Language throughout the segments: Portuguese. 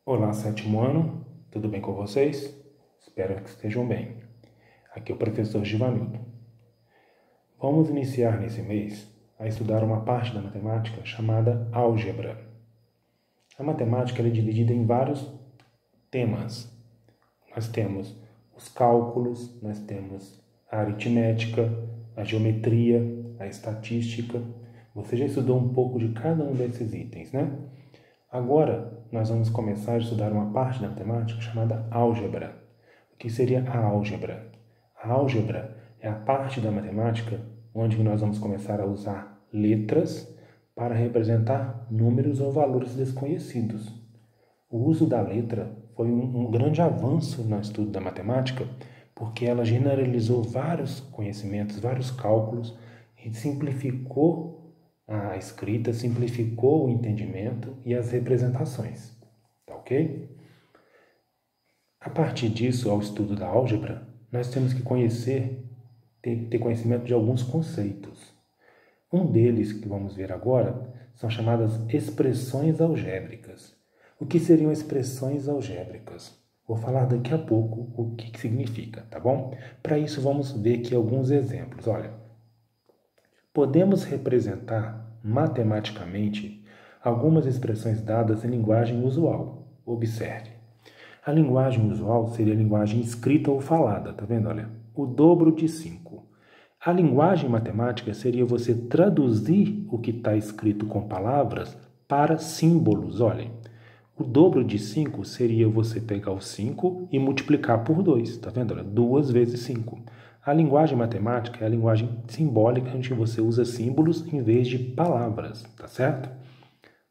Olá, sétimo ano, tudo bem com vocês? Espero que estejam bem. Aqui é o professor Givanildo. Vamos iniciar nesse mês a estudar uma parte da matemática chamada álgebra. A matemática é dividida em vários temas. Nós temos os cálculos, nós temos a aritmética, a geometria, a estatística. Você já estudou um pouco de cada um desses itens, né? Agora, nós vamos começar a estudar uma parte da matemática chamada álgebra. O que seria a álgebra? A álgebra é a parte da matemática onde nós vamos começar a usar letras para representar números ou valores desconhecidos. O uso da letra foi um grande avanço no estudo da matemática, porque ela generalizou vários conhecimentos, vários cálculos e simplificou a escrita, simplificou o entendimento e as representações, tá ok? A partir disso, ao estudo da álgebra, nós temos que ter conhecimento de alguns conceitos. Um deles, que vamos ver agora, são chamadas expressões algébricas. O que seriam expressões algébricas? Vou falar daqui a pouco o que significa, tá bom? Para isso, vamos ver aqui alguns exemplos. Olha, podemos representar matematicamente algumas expressões dadas em linguagem usual. Observe. A linguagem usual seria a linguagem escrita ou falada, tá vendo? Olha, o dobro de 5. A linguagem matemática seria você traduzir o que está escrito com palavras para símbolos. Olhem, o dobro de 5 seria você pegar o 5 e multiplicar por 2, tá vendo? Olha, 2 vezes 5. A linguagem matemática é a linguagem simbólica, onde você usa símbolos em vez de palavras, tá certo?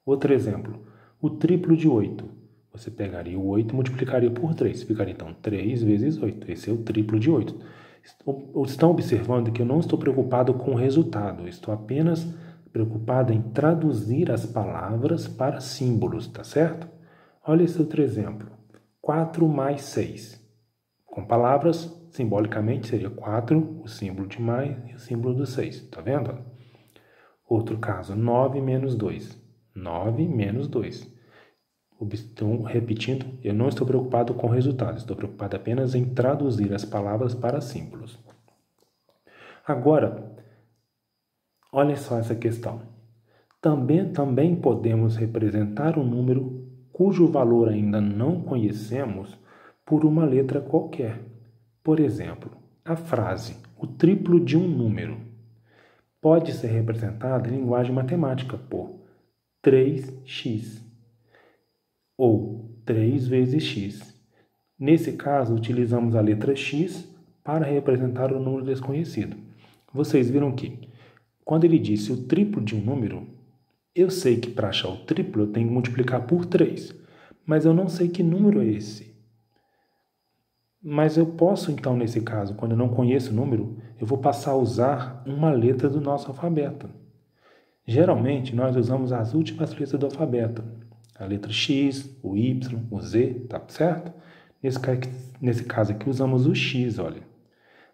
Outro exemplo, o triplo de 8. Você pegaria o 8 e multiplicaria por 3. Ficaria, então, 3 vezes 8. Esse é o triplo de 8. Estão observando que eu não estou preocupado com o resultado. Estou apenas preocupado em traduzir as palavras para símbolos, tá certo? Olha esse outro exemplo. 4 mais 6. Com palavras, simbolicamente seria 4, o símbolo de mais e o símbolo do 6. Tá vendo? Outro caso, 9 menos 2. 9 menos 2. Então, repetindo, eu não estou preocupado com o resultado, estou preocupado apenas em traduzir as palavras para símbolos. Agora, olha só essa questão. Também podemos representar um número cujo valor ainda não conhecemos por uma letra qualquer. Por exemplo, a frase o triplo de um número pode ser representada em linguagem matemática por 3x ou 3 vezes x. Nesse caso, utilizamos a letra x para representar o número desconhecido. Vocês viram que, quando ele disse o triplo de um número, eu sei que para achar o triplo eu tenho que multiplicar por 3, mas eu não sei que número é esse. Mas eu posso, então, nesse caso, quando eu não conheço o número, eu vou passar a usar uma letra do nosso alfabeto. Geralmente, nós usamos as últimas letras do alfabeto. A letra X, o Y, o Z, tá certo? Nesse caso aqui, usamos o X, olha.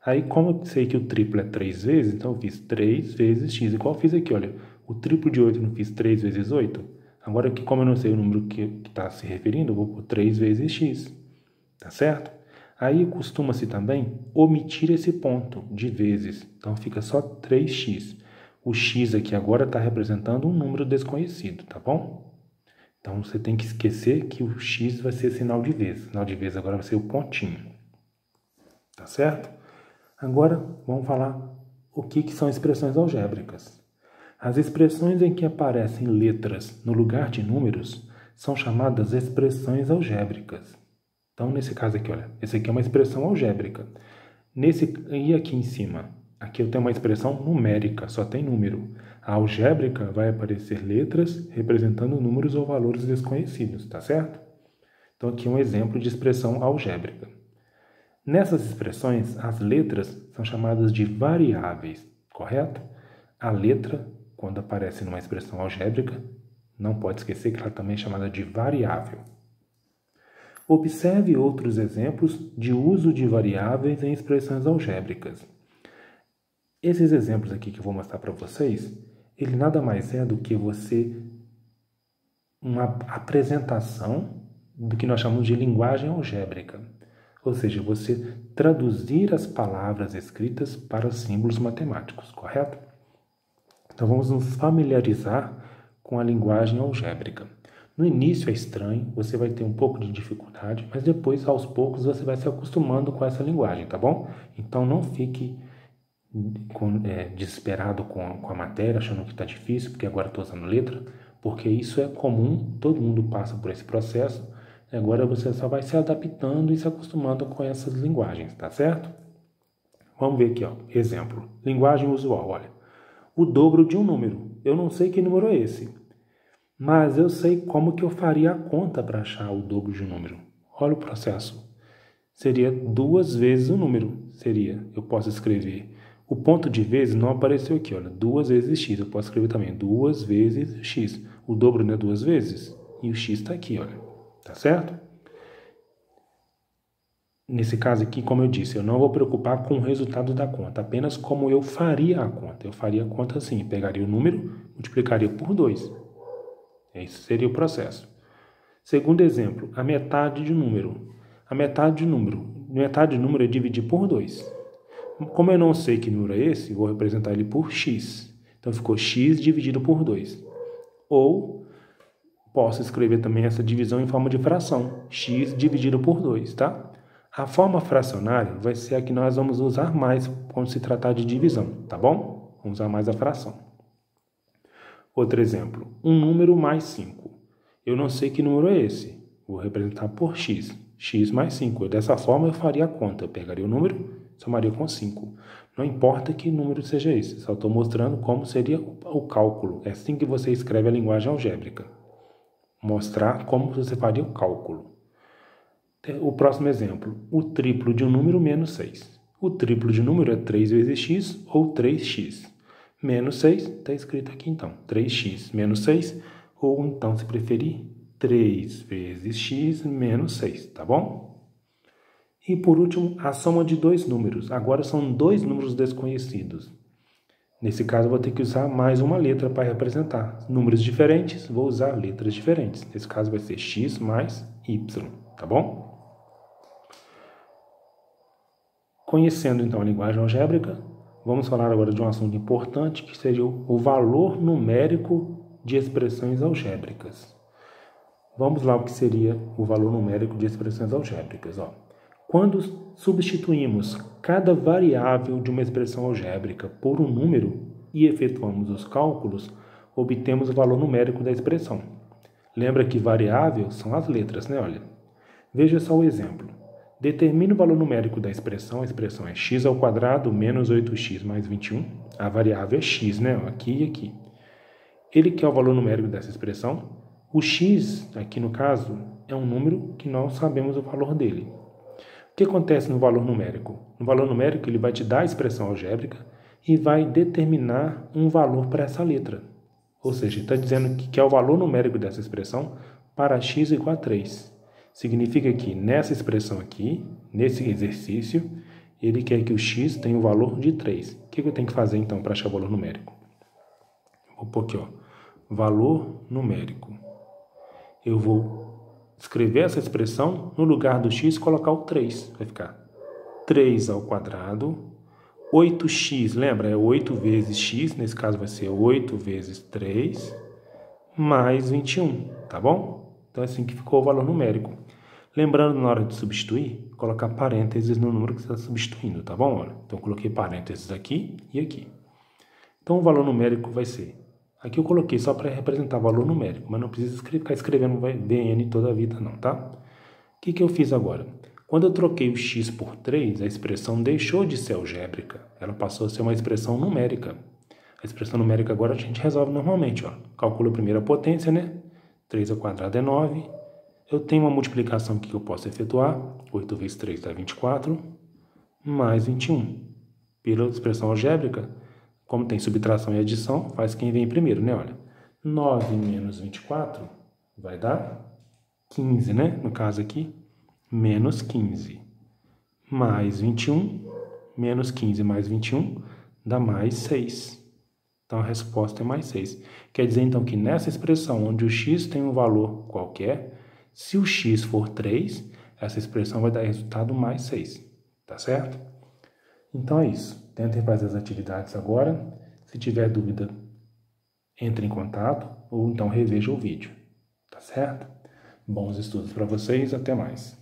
Aí, como eu sei que o triplo é 3 vezes, então eu fiz 3 vezes X. Igual eu fiz aqui, olha. O triplo de 8 eu não fiz 3 vezes 8? Agora aqui, como eu não sei o número que está se referindo, eu vou por 3 vezes X. Tá certo? Aí, costuma-se também omitir esse ponto de vezes. Então, fica só 3x. O x aqui agora está representando um número desconhecido, tá bom? Então, você tem que esquecer que o x vai ser sinal de vezes. Sinal de vezes agora vai ser o pontinho. Tá certo? Agora, vamos falar o que são expressões algébricas. As expressões em que aparecem letras no lugar de números são chamadas expressões algébricas. Então, nesse caso aqui, olha, esse aqui é uma expressão algébrica. E aqui em cima? Aqui eu tenho uma expressão numérica, só tem número. A algébrica vai aparecer letras representando números ou valores desconhecidos, tá certo? Então, aqui é um exemplo de expressão algébrica. Nessas expressões, as letras são chamadas de variáveis, correto? A letra, quando aparece numa expressão algébrica, não pode esquecer que ela também é chamada de variável. Observe outros exemplos de uso de variáveis em expressões algébricas. Esses exemplos aqui que eu vou mostrar para vocês, ele nada mais é do que uma apresentação do que nós chamamos de linguagem algébrica. Ou seja, você traduzir as palavras escritas para símbolos matemáticos, correto? Então vamos nos familiarizar com a linguagem algébrica. No início é estranho, você vai ter um pouco de dificuldade, mas depois, aos poucos, você vai se acostumando com essa linguagem, tá bom? Então não fique desesperado com a matéria, achando que está difícil, porque agora estou usando letra, porque isso é comum, todo mundo passa por esse processo. Agora você só vai se adaptando e se acostumando com essas linguagens, tá certo? Vamos ver aqui, ó. Exemplo. Linguagem usual, olha. O dobro de um número. Eu não sei que número é esse, mas eu sei como que eu faria a conta para achar o dobro de um número. Olha o processo. Seria 2 vezes o número. Eu posso escrever. O ponto de vezes não apareceu aqui, olha. 2 vezes x. Eu posso escrever também 2 vezes x. O dobro não é 2 vezes? E o x está aqui, olha. Tá certo? Nesse caso aqui, como eu disse, eu não vou preocupar com o resultado da conta, apenas como eu faria a conta. Eu faria a conta assim, pegaria o número, multiplicaria por 2. Esse seria o processo. Segundo exemplo, a metade de um número. Metade de número é dividir por 2. Como eu não sei que número é esse, vou representar ele por x. Então ficou x dividido por 2. Ou posso escrever também essa divisão em forma de fração, x dividido por 2, tá? A forma fracionária vai ser a que nós vamos usar mais quando se tratar de divisão, tá bom? Vamos usar mais a fração. Outro exemplo, um número mais 5. Eu não sei que número é esse, vou representar por x, x mais 5. Dessa forma eu faria a conta, eu pegaria o número, somaria com 5. Não importa que número seja esse, só estou mostrando como seria o cálculo. É assim que você escreve a linguagem algébrica. Mostrar como você faria o cálculo. O próximo exemplo, o triplo de um número menos 6. O triplo de um número é 3 vezes x ou 3x. Menos 6, está escrito aqui então, 3x menos 6, ou então, se preferir, 3 vezes x menos 6, tá bom? E por último, a soma de 2 números. Agora são 2 números desconhecidos. Nesse caso, eu vou ter que usar mais uma letra para representar. Números diferentes, vou usar letras diferentes. Nesse caso, vai ser x mais y, tá bom? Conhecendo, então, a linguagem algébrica, vamos falar agora de um assunto importante, que seria o valor numérico de expressões algébricas. Vamos lá o que seria o valor numérico de expressões algébricas. Ó. Quando substituímos cada variável de uma expressão algébrica por um número e efetuamos os cálculos, obtemos o valor numérico da expressão. Lembra que variável são as letras, né? Olha, veja só o exemplo. Determine o valor numérico da expressão. A expressão é x ao quadrado menos 8x mais 21. A variável é x, né? Aqui e aqui. Ele quer o valor numérico dessa expressão. O x, aqui no caso, é um número que nós sabemos o valor dele. O que acontece no valor numérico? No valor numérico, ele vai te dar a expressão algébrica e vai determinar um valor para essa letra. Ou seja, está dizendo que é o valor numérico dessa expressão para x igual a 3. Significa que nessa expressão aqui, nesse exercício, ele quer que o x tenha o valor de 3. O que eu tenho que fazer então para achar o valor numérico? Vou pôr aqui, ó, valor numérico. Eu vou escrever essa expressão, no lugar do x, colocar o 3. Vai ficar 3 ao quadrado, 8x, lembra? É 8 vezes x, nesse caso vai ser 8 vezes 3, mais 21, tá bom? Então é assim que ficou o valor numérico. Lembrando, na hora de substituir, colocar parênteses no número que você está substituindo, tá bom? Olha, então eu coloquei parênteses aqui e aqui. Então o valor numérico vai ser... Aqui eu coloquei só para representar valor numérico, mas não precisa ficar escrevendo VN toda a vida não, tá? O que eu fiz agora? Quando eu troquei o x por 3, a expressão deixou de ser algébrica. Ela passou a ser uma expressão numérica. A expressão numérica agora a gente resolve normalmente, ó. Calcula a primeira potência, né? 3 ao quadrado é 9. Eu tenho uma multiplicação aqui que eu posso efetuar. 8 vezes 3 dá 24, mais 21. Pela expressão algébrica, como tem subtração e adição, faz quem vem primeiro, né? Olha, 9 menos 24 vai dar 15, né? No caso aqui, menos 15. Mais 21, menos 15 mais 21, dá mais 6. Então, a resposta é mais 6. Quer dizer, então, que nessa expressão, onde o x tem um valor qualquer, Se o x for 3, essa expressão vai dar resultado mais 6, tá certo? Então é isso. Tentem fazer as atividades agora. Se tiver dúvida, entre em contato ou então reveja o vídeo, tá certo? Bons estudos para vocês, até mais.